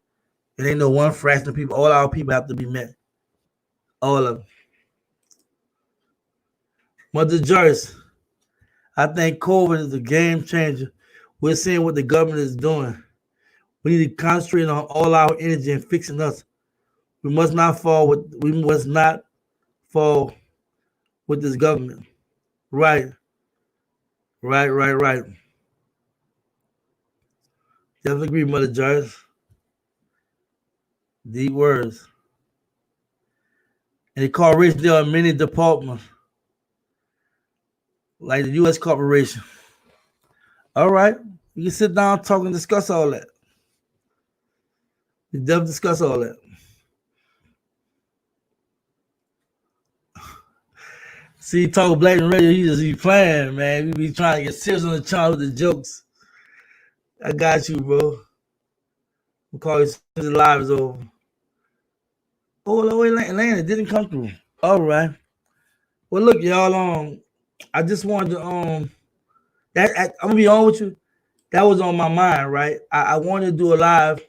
It ain't no one fraction of people. All our people have to be met. All of them. Mother Joyce, I think COVID is a game changer. We're seeing what the government is doing. We need to concentrate on all our energy and fixing us. We must not fall with this government. Right. Definitely agree, Mother Joyce. Deep words. And the corporation, there are many departments, like the U.S. corporation. All right. We can sit down, talk, and discuss all that. We definitely discuss all that. See, talk black and radio, he just be playing, man. We be trying to get serious on the channel with the jokes. I got you, bro. We'll call you the live is over. Oh, wait, Atlanta didn't come through. All right. Well, look, y'all. I just wanted to I'm gonna be on with you. That was on my mind, right? I wanted to do a live,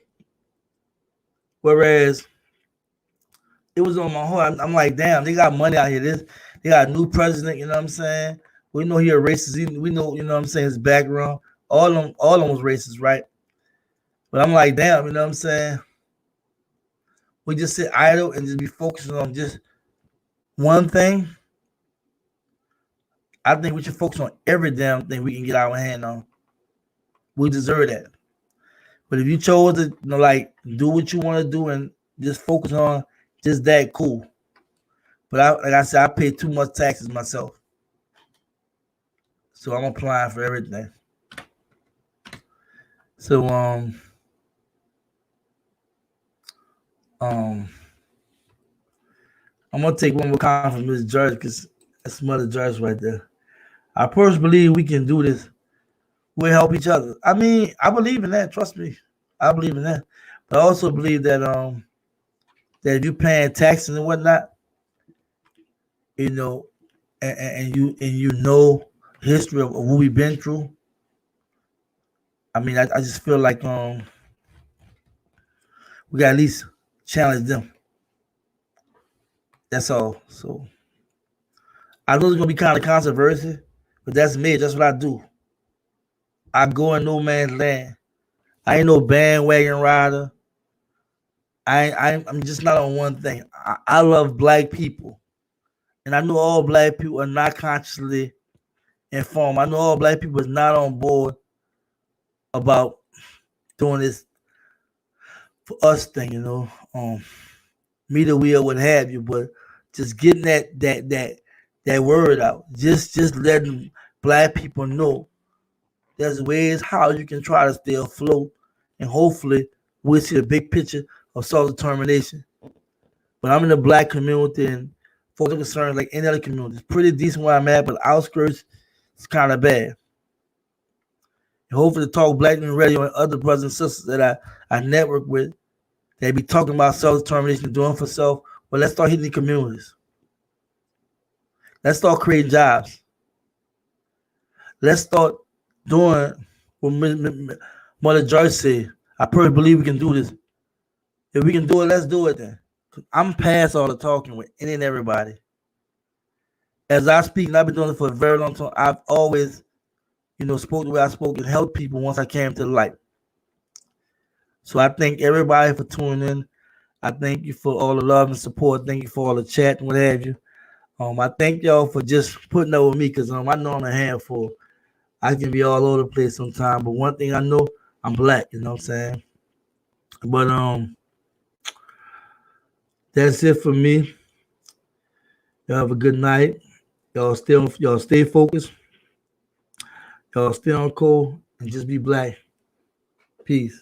whereas it was on my heart. I'm like, damn, they got money out here. They got a new president. You know what I'm saying? We know he a racist. We know, you know what I'm saying, his background. All of them was racist, right? But I'm like, damn, you know what I'm saying? We just sit idle and just be focusing on just one thing. I think we should focus on every damn thing we can get our hand on. We deserve that. But if you chose to, do what you want to do and just focus on just that, cool. But like I said, I pay too much taxes myself. So I'm applying for everything. So I'm gonna take one more comment from Ms. George, because that's Mother George right there. I personally believe we can do this. We'll help each other. I mean, I believe in that. Trust me, I believe in that. But I also believe that that if you're paying taxes and whatnot, you know, and you know history of what we've been through. I mean, I just feel like we got at least challenge them. That's all. So I know it's gonna be kind of controversial, but that's me. That's what I do. I go in no man's land. I ain't no bandwagon rider. I'm just not on one thing. I love black people. And I know all black people are not consciously informed. I know all black people is not on board about doing this for us thing, me the wheel, what have you, but just getting that word out. Just letting black people know there's ways how you can try to stay afloat, and hopefully we'll see the big picture of self-determination. But I'm in the black community, and folks are concerned like any other community. It's pretty decent where I'm at, but outskirts it's kind of bad. And hopefully Talk Black and Radio and other brothers and sisters that I network with, they be talking about self-determination, doing for self. Well, let's start hitting the communities. Let's start creating jobs. Let's start doing what Mother Joyce said. I personally believe we can do this. If we can do it, let's do it then. I'm past all the talking with any and everybody. As I speak, and I've been doing it for a very long time, I've always, spoke the way I spoke and helped people once I came to the light. So I thank everybody for tuning in. I thank you for all the love and support. Thank you for all the chat and what have you. I thank y'all for just putting up with me, because I know I'm a handful. I can be all over the place sometimes, but one thing I know, I'm black, you know what I'm saying? But that's it for me. Y'all have a good night. Y'all stay focused. Y'all stay on cold and just be black. Peace.